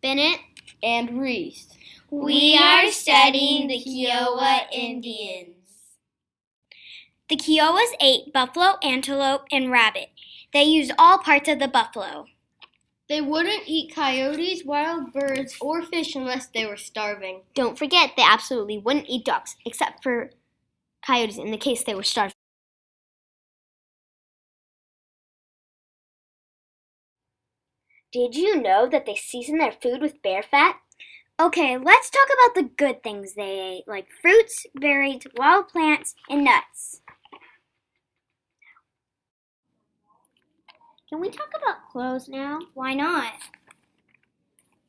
Bennett, and Reese. We are studying the Kiowa Indians. The Kiowas ate buffalo, antelope, and rabbit. They used all parts of the buffalo. They wouldn't eat coyotes, wild birds, or fish unless they were starving. Don't forget, they absolutely wouldn't eat dogs, except for coyotes in the case they were starving. Did you know that they season their food with bear fat? Okay, let's talk about the good things they ate, like fruits, berries, wild plants, and nuts. Can we talk about clothes now? Why not?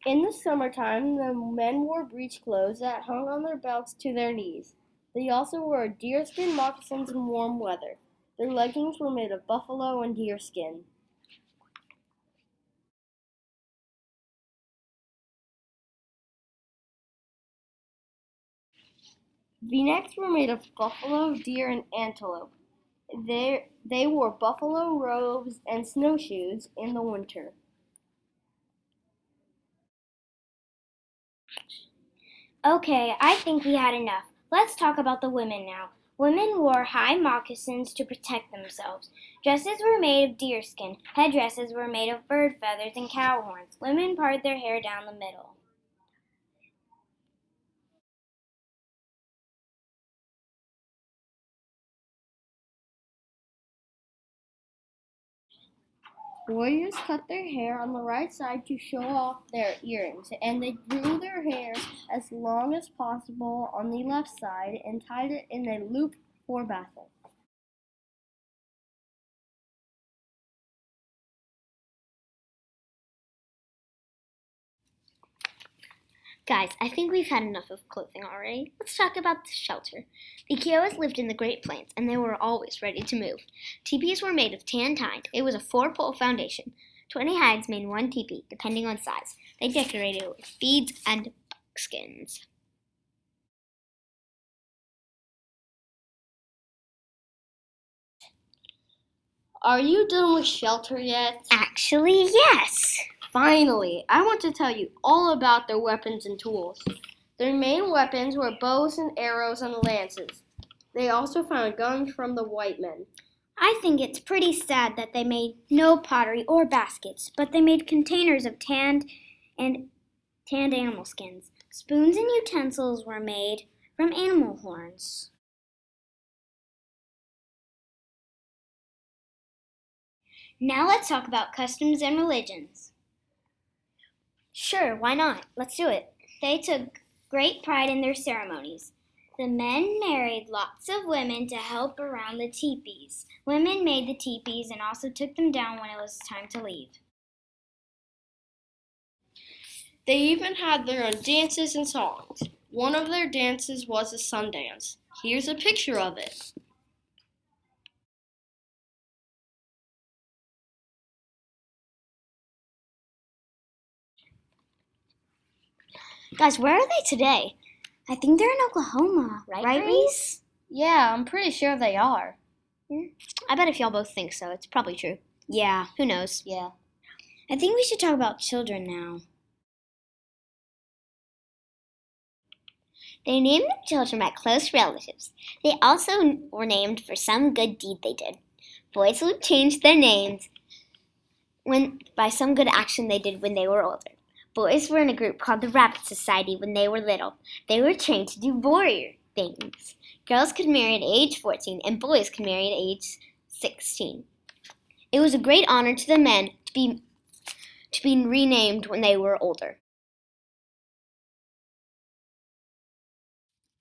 In the summertime, the men wore breech clothes that hung on their belts to their knees. They also wore deerskin moccasins in warm weather. Their leggings were made of buffalo and deerskin. V-necks were made of buffalo, deer, and antelope. They wore buffalo robes and snowshoes in the winter. Okay, I think we had enough. Let's talk about the women now. Women wore high moccasins to protect themselves. Dresses were made of deerskin. Headdresses were made of bird feathers and cow horns. Women parted their hair down the middle. Warriors cut their hair on the right side to show off their earrings, and they drew their hair as long as possible on the left side and tied it in a loop for battle. Guys, I think we've had enough of clothing already. Let's talk about the shelter. The Kiowas lived in the Great Plains, and they were always ready to move. Teepees were made of tanned pine. It was a 4-pole foundation. 20 hides made one teepee, depending on size. They decorated it with beads and buckskins. Are you done with shelter yet? Actually, yes. Finally, I want to tell you all about their weapons and tools. Their main weapons were bows and arrows and lances. They also found guns from the white men. I think it's pretty sad that they made no pottery or baskets, but they made containers of tanned animal skins. Spoons and utensils were made from animal horns. Now let's talk about customs and religions. Sure, why not? Let's do it. They took great pride in their ceremonies. The men married lots of women to help around the teepees. Women made the teepees and also took them down when it was time to leave. They even had their own dances and songs. One of their dances was a sun dance. Here's a picture of it. Guys, where are they today? I think they're in Oklahoma, right, Reese? Yeah, I'm pretty sure they are. I bet if y'all both think so, it's probably true. Yeah, who knows? Yeah. I think we should talk about children now. They named their children by close relatives. They also were named for some good deed they did. Boys would change their names by some good action they did when they were older. Boys were in a group called the Rabbit Society when they were little. They were trained to do warrior things. Girls could marry at age 14 and boys could marry at age 16. It was a great honor to the men to be renamed when they were older.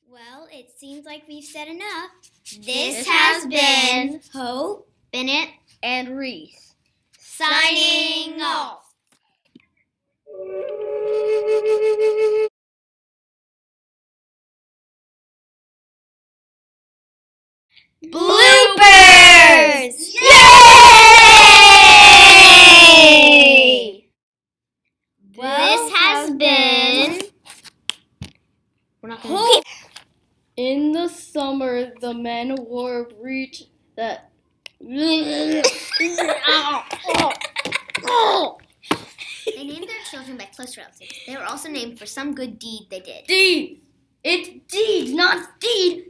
Well, it seems like we've said enough. This has been Hope, Bennett, and Reese signing off. Bloopers! Yay! This has been. We're not gonna. In the summer, the men wore breech that. They named their children children by close relatives. They were also named for some good deed they did. Deed! It's deed, not deed!